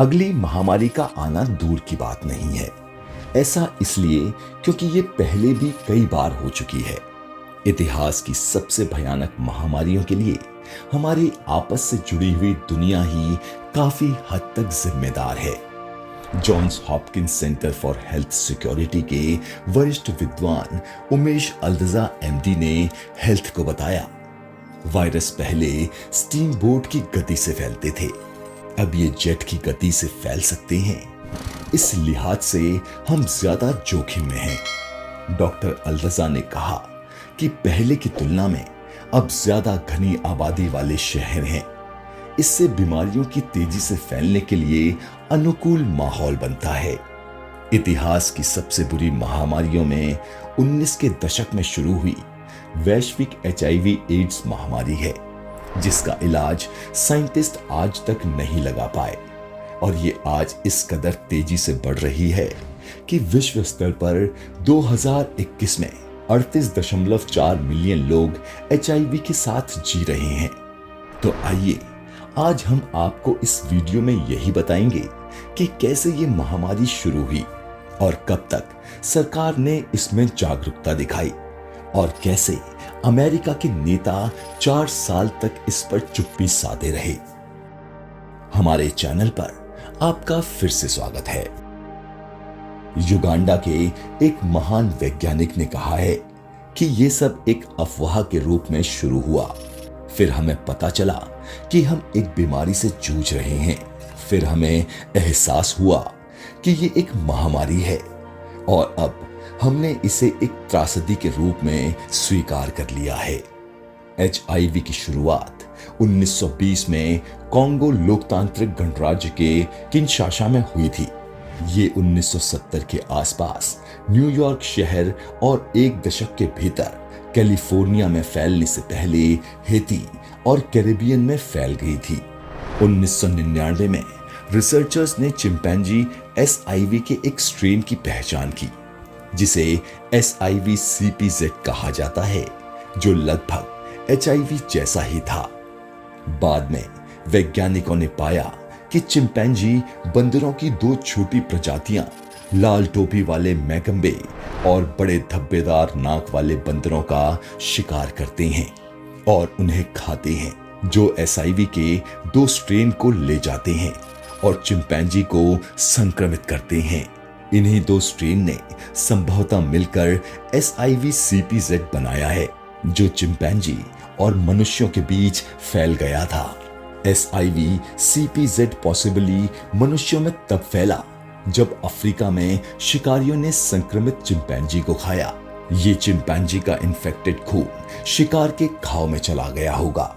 अगली महामारी का आना दूर की बात नहीं है। ऐसा इसलिए क्योंकि ये पहले भी कई बार हो चुकी है। इतिहास की सबसे भयानक महामारियों के लिए हमारी आपस से जुड़ी हुई दुनिया ही काफी हद तक जिम्मेदार है। Johns Hopkins center for health security के वरिष्ठ विद्वान उमेश अल्दज़ा एमडी ने हेल्थ को बताया, वायरस पहले स्टीम बोट की गति से फैलते थे, अब ये जेट की गति से फैल सकते हैं। इस लिहाज से हम ज्यादा जोखिम में हैं। डॉक्टर अल्दज़ा ने कहा कि पहले की तुलना में अब ज्यादा घनी आबादी वाले शहर हैं। इससे बीमारियों की तेजी से फैलने के लिए अनुकूल माहौल बनता है। इतिहास की सबसे बुरी महामारियों में 19 के दशक में शुरू हुई वैश्विक HIV एड्स महामारी है, जिसका इलाज साइंटिस्ट आज तक नहीं लगा पाए, और ये आज इस कदर तेजी से बढ़ रही है कि विश्व स्तर पर 2021 में 38.4 मिलियन लोग HIV के साथ जी रहे हैं। तो आइए आज हम आपको इस वीडियो में यही बताएंगे कि कैसे ये महामारी शुरू हुई और कब तक सरकार ने इसमें जागरूकता दिखाई, और कैसे अमेरिका के नेता 4 साल तक इस पर चुप्पी साधे रहे। हमारे चैनल पर आपका फिर से स्वागत है। युगांडा के एक महान वैज्ञानिक ने कहा है कि ये सब एक अफवाह के रूप में शुरू हुआ, फिर हमें पता चला कि हम एक बीमारी से जूझ रहे हैं, फिर हमें एहसास हुआ कि ये एक महामारी है, और अब हमने इसे एक त्रासदी के रूप में स्वीकार कर लिया है। HIV की शुरुआत 1920 में कॉन्गो लोकतांत्रिक गणराज्य के किनशासा में हुई थी। ये 1970 के आसपास न्यूयॉर्क शहर और एक दशक के भीतर कैलिफोर्निया में फैलने से पहले हेती और कैरिबियन में फैल गई थी। 1999 में रिसर्चर्स ने चिंपैंजी SIV के एक स्ट्रेन की पहचान की, जिसे SIV-CpZ कहा जाता है, जो लगभग HIV जैसा ही था। बाद में वैज्ञानिकों ने पाया कि चिंपैंजी बंदरों की 2 छोटी प्रजातियां, लाल टोपी वाले मैकम्बे और बड़े धब्बेदार नाक वाले बंदरों का शिकार करते हैं और उन्हें खाते हैं, जो SIV के 2 स्ट्रेन को ले जाते हैं और चिंपैंजी को संक्रमित करते हैं। इन्हीं 2 स्ट्रेन ने संभवतः मिलकर SIV-CpZ बनाया है, जो चिंपैंजी और मनुष्यों के बीच फैल गया था। SIV-CpZ पॉसिबली मनुष्यों में तब फैला जब अफ्रीका में शिकारियों ने संक्रमित चिंपैंजी को खाया। ये चिंपैंजी का इन्फेक्टेड खून शिकार के घाव में चला गया होगा।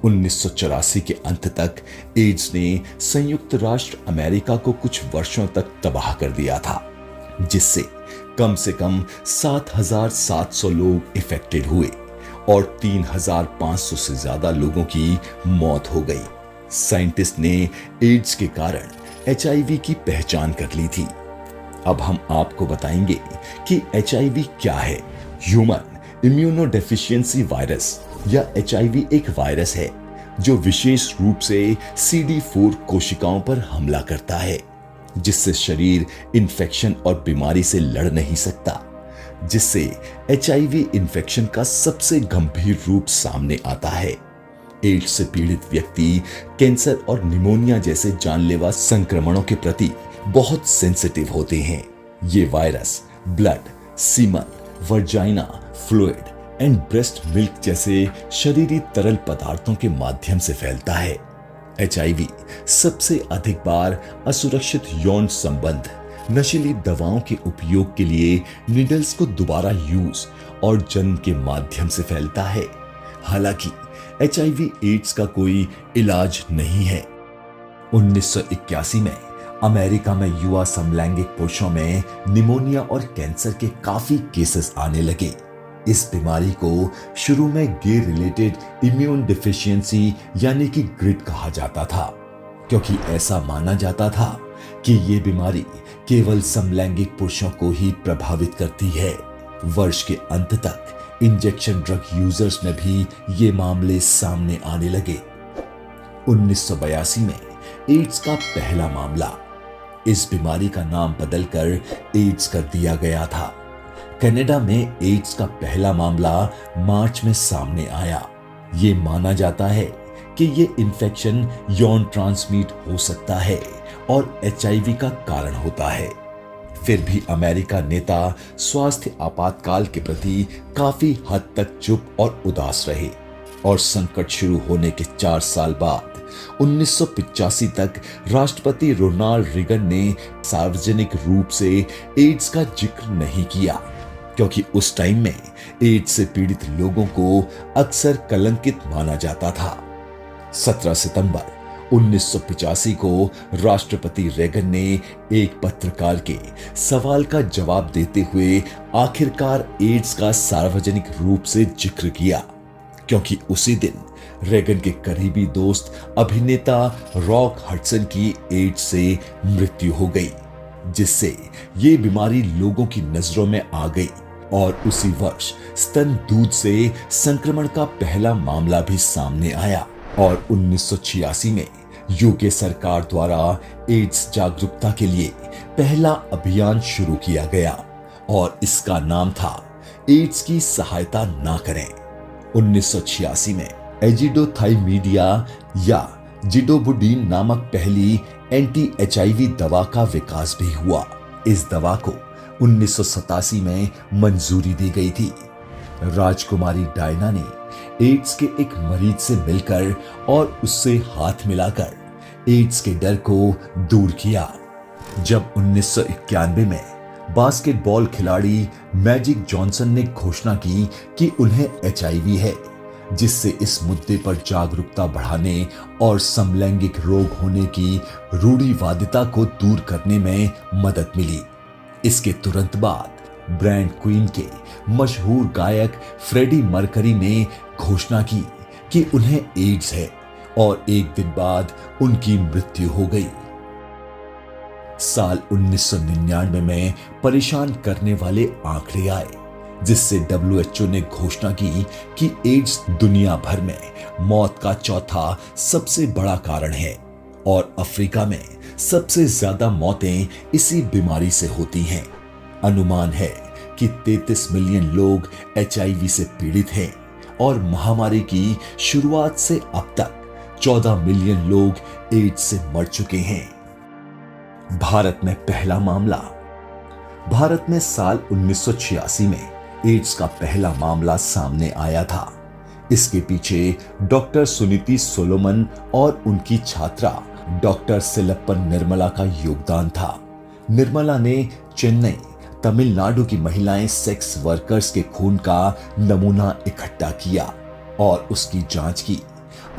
1984 के अंत तक एड्स ने संयुक्त राष्ट्र अमेरिका को कुछ वर्षों तक तबाह कर दिया था, जिससे कम से कम 7,700 लोग इफेक्टेड हुए और 3,500 से ज्यादा लोगों की मौत हो गई। साइंटिस्ट ने एड्स के कारण HIV की पहचान कर ली थी। अब हम आपको बताएंगे कि HIV क्या है। ह्यूमन इम्यूनोडेफिशिएंसी वायरस या HIV एक वायरस है जो विशेष रूप से CD4 कोशिकाओं पर हमला करता है, जिससे शरीर इन्फेक्शन और बीमारी से लड़ नहीं सकता, जिससे HIV इन्फेक्शन का सबसे गंभीर रूप सामने आता है। एड्स से पीड़ित व्यक्ति कैंसर और निमोनिया जैसे जानलेवा संक्रमणों के प्रति बहुत सेंसिटिव होते हैं। ये virus blood, semen, vagina fluid and breast milk जैसे शरीरी तरल पदार्थों के माध्यम से फैलता है। HIV सबसे अधिक बार असुरक्षित यौन संबंध, नशीली दवाओं के उपयोग के लिए निडल्स को दोबारा यूज और जन्म के माध्यम से फैलता है। हालांकि HIV एड्स का कोई इलाज नहीं है। 1981 में अमेरिका में युवा समलैंगिक पुरुषों में निमोनिया और कैंसर के काफी केसेस आने लगे। इस बीमारी को शुरू में गे रिलेटेड इम्यून डिफिशियंसी यानी कि ग्रिड कहा जाता था, क्योंकि ऐसा माना जाता था कि ये बीमारी केवल समलैंगिक पुरुषों को ही प्रभावित करती है। वर्ष के अंत तक इंजेक्शन ड्रग यूजर्स में भी ये मामले सामने आने लगे। 1982 में एड्स का पहला मामला। इस बीमारी का नाम बदलकर एड्स कर दिया गया था। कनाडा में एड्स का पहला मामला मार्च में सामने आया। ये माना जाता है कि ये इन्फेक्शन यौन ट्रांसमिट हो सकता है और एचआईवी का कारण होता है। फिर भी अमेरिका नेता स्वास्थ्य आपातकाल के प्रति काफी हद तक चुप और उदास रहे और संकट शुरू होने के 4 साल बाद 1985 तक राष्ट्रपति रोनाल्ड रीगन ने सार्वजनिक रूप से एड्स का जिक्र नहीं किया, क्योंकि उस टाइम में एड्स से पीड़ित लोगों को अक्सर कलंकित माना जाता था। 17 सितंबर 1985 को राष्ट्रपति रेगन ने एक पत्रकार के सवाल का जवाब देते हुए आखिरकार एड्स का सार्वजनिक रूप से जिक्र किया, क्योंकि उसी दिन रेगन के करीबी दोस्त अभिनेता रॉक हडसन की एड्स से मृत्यु हो गई, जिससे ये बीमारी लोगों की नजरों में आ गई और उसी वर्ष स्तन दूध से संक्रमण का पहला मामला भी सामने आया और 1986 में यूके सरकार द्वारा एड्स जागरूकता के लिए पहला अभियान शुरू किया गया और इसका नाम था एड्स की सहायता ना करें। 1986 में एजिडोथाइमीडिया या जिडोबुडीन नामक पहली एंटी एचआईवी दवा का विकास भी हुआ। इस दवा को 1987 में मंजूरी दी गई थी। राजकुमारी डायना ने एड्स के एक मरीज से मिलकर और उससे हाथ मिलाकर एड्स के डर को दूर किया। जब 1991 में बास्केटबॉल खिलाड़ी मैजिक जॉनसन ने घोषणा की कि उन्हें एचआईवी है, जिससे इस मुद्दे पर जागरूकता बढ़ाने और समलैंगिक रोग होने की रूढ़िवादिता को दूर करने में मदद मिली। इसके तुरंत बाद ब्रांड क्वीन के मशहूर गायक फ्रेडी मर्करी ने घोषणा की कि उन्हें एड्स है और एक दिन बाद उनकी मृत्यु हो गई। साल 1999 में परेशान करने वाले आंकड़े आए, जिससे WHO ने घोषणा की कि एड्स दुनिया भर में मौत का चौथा सबसे बड़ा कारण है और अफ्रीका में सबसे ज्यादा मौतें इसी बीमारी से होती हैं। अनुमान है कि 33 मिलियन लोग एचआईवी से पीड़ित हैं और महामारी की शुरुआत से अब तक 14 मिलियन लोग एड्स से मर चुके हैं। भारत में पहला मामला। भारत में साल 1986 में एड्स का पहला मामला सामने आया था। इसके पीछे डॉक्टर सुनीति सोलोमन और उनकी छात्रा डॉक्टर सिलप्पन निर्मला का योगदान था। निर्मला ने चेन्नई, तमिलनाडु की महिलाएं सेक्स वर्कर्स के खून का नमूना इकट्ठा किया और उसकी जांच की।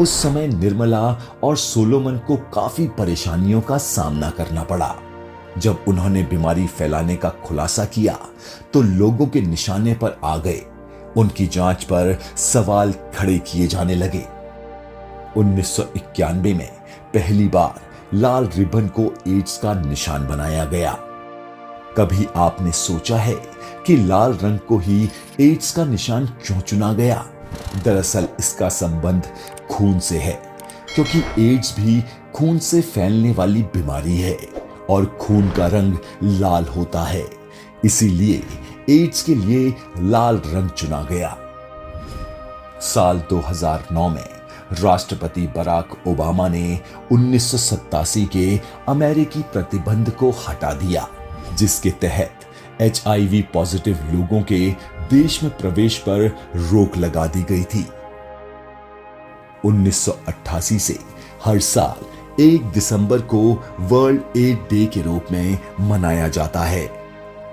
उस समय निर्मला और सोलोमन को काफी परेशानियों का सामना करना पड़ा। जब उन्होंने बीमारी फैलाने का खुलासा किया तो लोगों के निशाने पर आ गए। उनकी जांच पर सवाल खड़े किए जाने लगे। 1991 में पहली बार लाल रिबन को एड्स का निशान बनाया गया। कभी आपने सोचा है कि लाल रंग को ही एड्स का निशान क्यों चुना गया? दरअसल इसका संबंध खून से है, क्योंकि एड्स भी खून से फैलने वाली बीमारी है और खून का रंग लाल होता है। इसीलिए एड्स के लिए लाल रंग चुना गया। साल 2009 में राष्ट्रपति बराक ओबामा ने 1987 के अमेरिकी प्रतिबंध को हटा दिया, जिसके तहत एचआईवी पॉजिटिव लोगों के देश में प्रवेश पर रोक लगा दी गई थी। 1988 से हर साल 1 दिसंबर को वर्ल्ड एड डे के रूप में मनाया जाता है।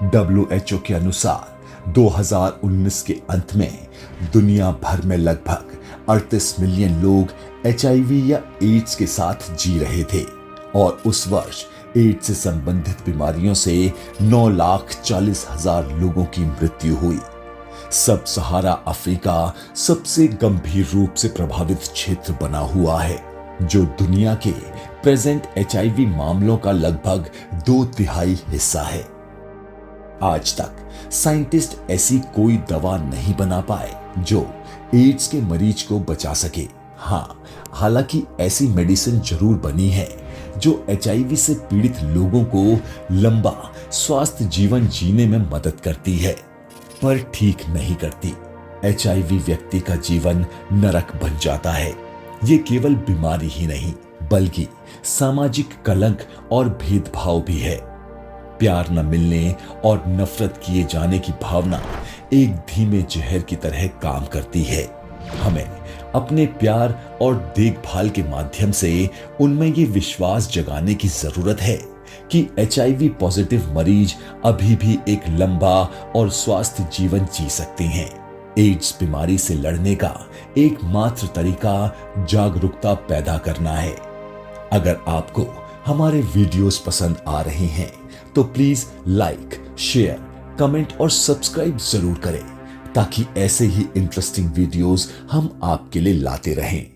WHO के अनुसार 2019 के अंत में दुनिया भर में लगभग 38 मिलियन लोग एचआईवी या एड्स के साथ जी रहे थे और उस वर्ष एड्स से संबंधित बीमारियों से 9,40,000 लोगों की मृत्यु हुई। सब सहारा अफ्रीका सबसे गंभीर रूप से प्रभावित क्षेत्र बना हुआ है, जो दुनिया के प्रेजेंट एचआईवी मामलों का लगभग 2/3 हिस्सा है। आज तक साइंटिस्ट ऐसी कोई दवा नहीं बना पाए जो एड्स के मरीज को बचा सके। हाँ, हालांकि ऐसी मेडिसिन जरूर बनी है जो एचआईवी से पीड़ित लोगों को लंबा स्वास्थ्य जीवन जीने में मदद करती है, पर ठीक नहीं करती। एचआईवी व्यक्ति का जीवन नरक बन जाता है। ये केवल बीमारी ही नहीं, बल्कि सामाजिक कलंक और भेदभाव भी है। प्यार न मिलने और नफरत किए जाने की भावना एक धीमे जहर की तरह काम करती है। हमें अपने प्यार और देखभाल के माध्यम से उनमें ये विश्वास जगाने की जरूरत है कि एचआईवी पॉजिटिव मरीज अभी भी एक लंबा और स्वस्थ जीवन जी सकते हैं। एड्स बीमारी से लड़ने का एकमात्र तरीका जागरूकता पैदा करना है। अगर आपको हमारे वीडियोस पसंद आ रहे हैं तो प्लीज लाइक, शेयर, कमेंट और सब्सक्राइब जरूर करें, ताकि ऐसे ही इंटरेस्टिंग वीडियोस हम आपके लिए लाते रहें।